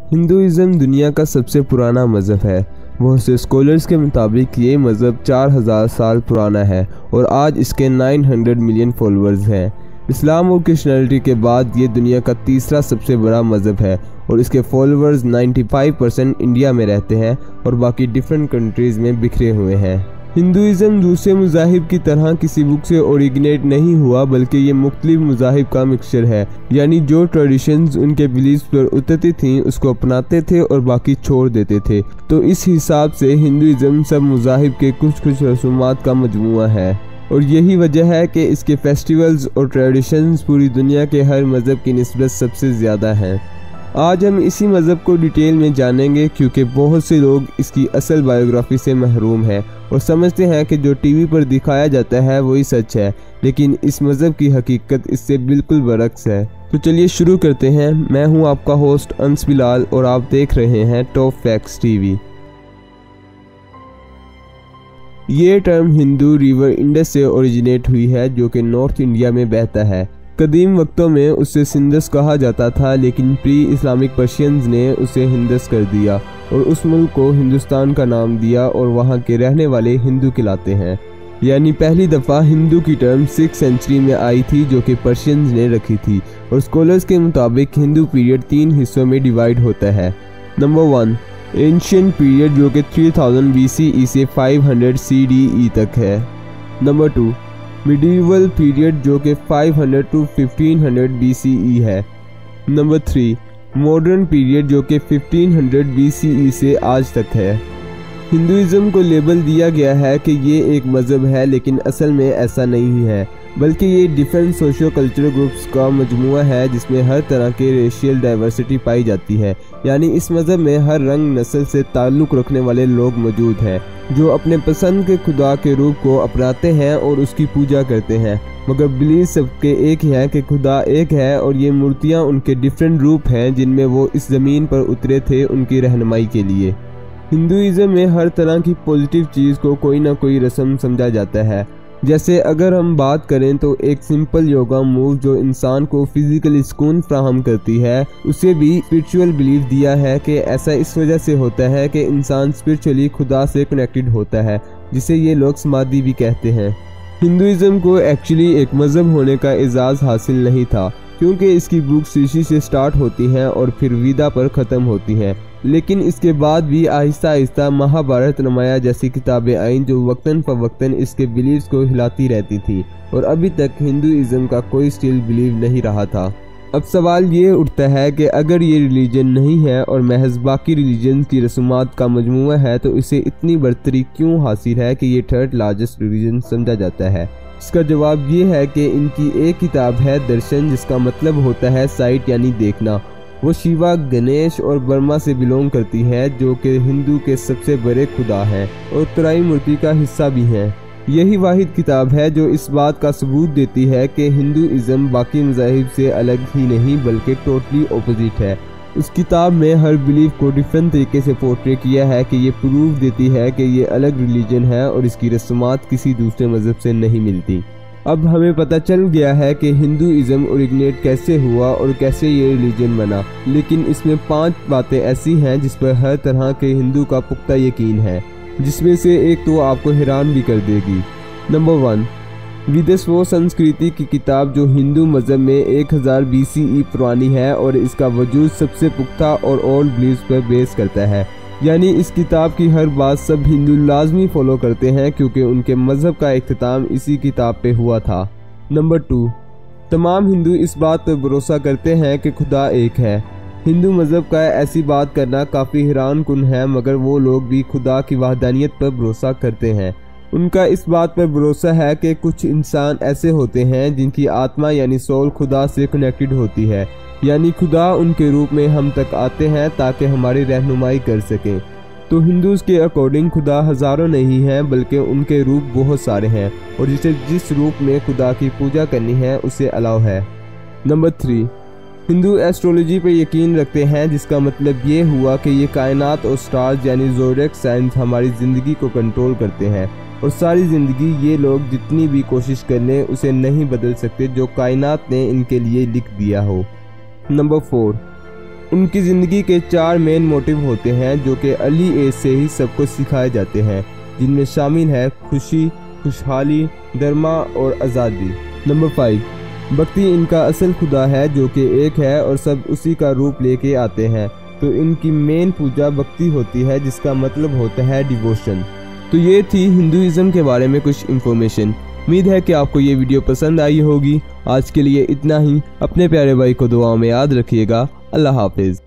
Hinduism दुनिया का सबसे पुराना मज़हब है। बहुत से स्कॉलर्स के मुताबिक ये मज़हब 4000 साल पुराना है और आज इसके 900 मिलियन फॉलोअर्स हैं। इस्लाम और क्रिश्चियनिटी के बाद ये दुनिया का तीसरा सबसे बड़ा मज़हब है और इसके फॉलोअर्स 95% इंडिया में रहते हैं और बाकी डिफरेंट कंट्रीज़ में बिखरे हुए हैं। हिंदुइज़्म दूसरे मज़ाहिब की तरह किसी बुक से ओरिजिनेट नहीं हुआ, बल्कि ये मुख्तलिफ मज़ाहिब का मिक्सचर है, यानी जो ट्रेडिशंस उनके बिलीव्स पर उतरती थीं उसको अपनाते थे और बाकी छोड़ देते थे। तो इस हिसाब से हिंदुइज़्म सब मज़ाहिब के कुछ रसूमात का मजमूआ है और यही वजह है कि इसके फेस्टिवल्स और ट्रेडिशंस पूरी दुनिया के हर मज़हब की निस्बत सबसे ज़्यादा हैं। आज हम इसी मज़हब को डिटेल में जानेंगे क्योंकि बहुत से लोग इसकी असल बायोग्राफी से महरूम हैं और समझते हैं कि जो टीवी पर दिखाया जाता है वही सच है, लेकिन इस मज़हब की हकीकत इससे बिल्कुल बरक्स है। तो चलिए शुरू करते हैं। मैं हूं आपका होस्ट अंस बिलाल और आप देख रहे हैं टॉप फैक्ट्स टीवी। ये टर्म हिंदू रिवर इंडस से ओरिजिनेट हुई है जो कि नॉर्थ इंडिया में बहता है। कदीम वक्तों में उसे सिंधस कहा जाता था, लेकिन प्री इस्लामिक पर्शियंस ने उसे हिंदस कर दिया और उस मुल्क को हिंदुस्तान का नाम दिया और वहाँ के रहने वाले हिंदू कहलाते हैं। यानी पहली दफ़ा हिंदू की टर्म 6th सेंचुरी में आई थी जो कि पर्शियंस ने रखी थी और स्कॉलर्स के मुताबिक हिंदू पीरियड 3 हिस्सों में डिवाइड होता है। नंबर 1 एंशिएंट पीरियड जो कि 3000 BCE से 500 CDE तक है। नंबर 2 मिडीवल पीरियड जो कि 500 to 1500 BCE है। नंबर 3 मॉडर्न पीरियड जो कि 1500 BCE से आज तक है। हिंदुइज़्म को लेबल दिया गया है कि ये एक मज़हब है, लेकिन असल में ऐसा नहीं है, बल्कि ये डिफरेंट सोशो कल्चरल ग्रुप्स का मजमूआ है जिसमें हर तरह के रेशियल डाइवर्सिटी पाई जाती है। यानी इस मज़हब में हर रंग नस्ल से ताल्लुक़ रखने वाले लोग मौजूद हैं जो अपने पसंद के खुदा के रूप को अपनाते हैं और उसकी पूजा करते हैं, मगर बिलीव सबके एक ही है कि खुदा एक है और ये मूर्तियाँ उनके डिफरेंट रूप हैं जिनमें वो इस ज़मीन पर उतरे थे उनकी रहनुमाई के लिए। हिंदुइज़्म में हर तरह की पॉजिटिव चीज़ को कोई ना कोई रस्म समझा जाता है। जैसे अगर हम बात करें तो एक सिंपल योगा मूव जो इंसान को फिजिकली सुकून फ्राहम करती है, उसे भी स्पिरिचुअल बिलीफ दिया है कि ऐसा इस वजह से होता है कि इंसान स्पिरिचुअली खुदा से कनेक्टेड होता है, जिसे ये लोग समाधि भी कहते हैं। हिंदुइज़्म को एक्चुअली एक मज़हब होने का एजाज़ हासिल नहीं था, क्योंकि इसकी बुक्स ऋषि से स्टार्ट होती हैं और फिर वेदा पर ख़त्म होती हैं, लेकिन इसके बाद भी आहिस्ता आहिस्ता महाभारत रामायण जैसी किताबें आईं जो वक्तन फवक्तन इसके बिलीव्स को हिलाती रहती थी और अभी तक हिंदुइज़्म का कोई स्टिल बिलीव नहीं रहा था। अब सवाल ये उठता है कि अगर ये रिलीजन नहीं है और महज बाकी रिलीजन की रसूमात का मजमूआ है तो इसे इतनी बरतरी क्यों हासिल है कि ये 3rd लार्जेस्ट रिलीजन समझा जाता है। इसका जवाब ये है कि इनकी एक किताब है दर्शन, जिसका मतलब होता है साइट यानी देखना। वो शिवा, गणेश और ब्रह्मा से बिलोंग करती है जो कि हिंदू के सबसे बड़े खुदा हैं और त्रय मूर्ति का हिस्सा भी हैं। यही वाहिद किताब है जो इस बात का सबूत देती है कि हिंदुइज़्म बाकी मज़ाहिब से अलग ही नहीं बल्कि टोटली ऑपोजिट है। उस किताब में हर बिलीफ को डिफरेंट तरीके से पोर्ट्रे किया है कि ये प्रूफ देती है कि ये अलग रिलीजन है और इसकी रस्मात किसी दूसरे मज़हब से नहीं मिलती। अब हमें पता चल गया है कि हिंदुइज़्म ओरिजिनेट कैसे हुआ और कैसे ये रिलीजन बना, लेकिन इसमें 5 बातें ऐसी हैं जिस पर हर तरह के हिंदू का पुख्ता यकीन है, जिसमें से एक तो आपको हैरान भी कर देगी। नंबर 1 विदस्वो संस्कृति की किताब जो हिंदू मज़हब में 1000 BCE पुरानी है और इसका वजूद सबसे पुख्ता और ओल्ड बिलीव्स पर बेस करता है। यानी इस किताब की हर बात सब हिंदू लाजमी फॉलो करते हैं क्योंकि उनके मज़हब का इख्तिताम इसी किताब पे हुआ था। नंबर 2 तमाम हिंदू इस बात पर भरोसा करते हैं कि खुदा एक है। हिंदू मज़हब का ऐसी बात करना काफ़ी हैरान कुन है, मगर वो लोग भी खुदा की वहदानियत पर भरोसा करते हैं। उनका इस बात पर भरोसा है कि कुछ इंसान ऐसे होते हैं जिनकी आत्मा यानी सोल खुदा से कनेक्टेड होती है, यानी खुदा उनके रूप में हम तक आते हैं ताकि हमारी रहनुमाई कर सकें। तो हिंदूज़ के अकॉर्डिंग खुदा हज़ारों नहीं हैं बल्कि उनके रूप बहुत सारे हैं और जिस रूप में खुदा की पूजा करनी है उसे अलाउ है। नंबर 3 हिंदू एस्ट्रोलॉजी पर यकीन रखते हैं, जिसका मतलब ये हुआ कि ये कायनात और स्टार्स यानी ज़ोडिएक साइंस हमारी ज़िंदगी को कंट्रोल करते हैं और सारी ज़िंदगी ये लोग जितनी भी कोशिश कर लें उसे नहीं बदल सकते जो कायनात ने इनके लिए लिख दिया हो। नंबर 4 उनकी ज़िंदगी के 4 मेन मोटिव होते हैं जो कि अर्ली एज से ही सबको सिखाए जाते हैं, जिनमें शामिल है खुशी, खुशहाली, धर्म और आज़ादी। नंबर 5, भक्ति इनका असल खुदा है जो कि एक है और सब उसी का रूप लेके आते हैं, तो इनकी मेन पूजा भक्ति होती है, जिसका मतलब होता है डिवोशन। तो ये थी हिंदुइज्म के बारे में कुछ इन्फॉर्मेशन। उम्मीद है कि आपको ये वीडियो पसंद आई होगी। आज के लिए इतना ही। अपने प्यारे भाई को दुआओं में याद रखिएगा। अल्लाह हाफिज़।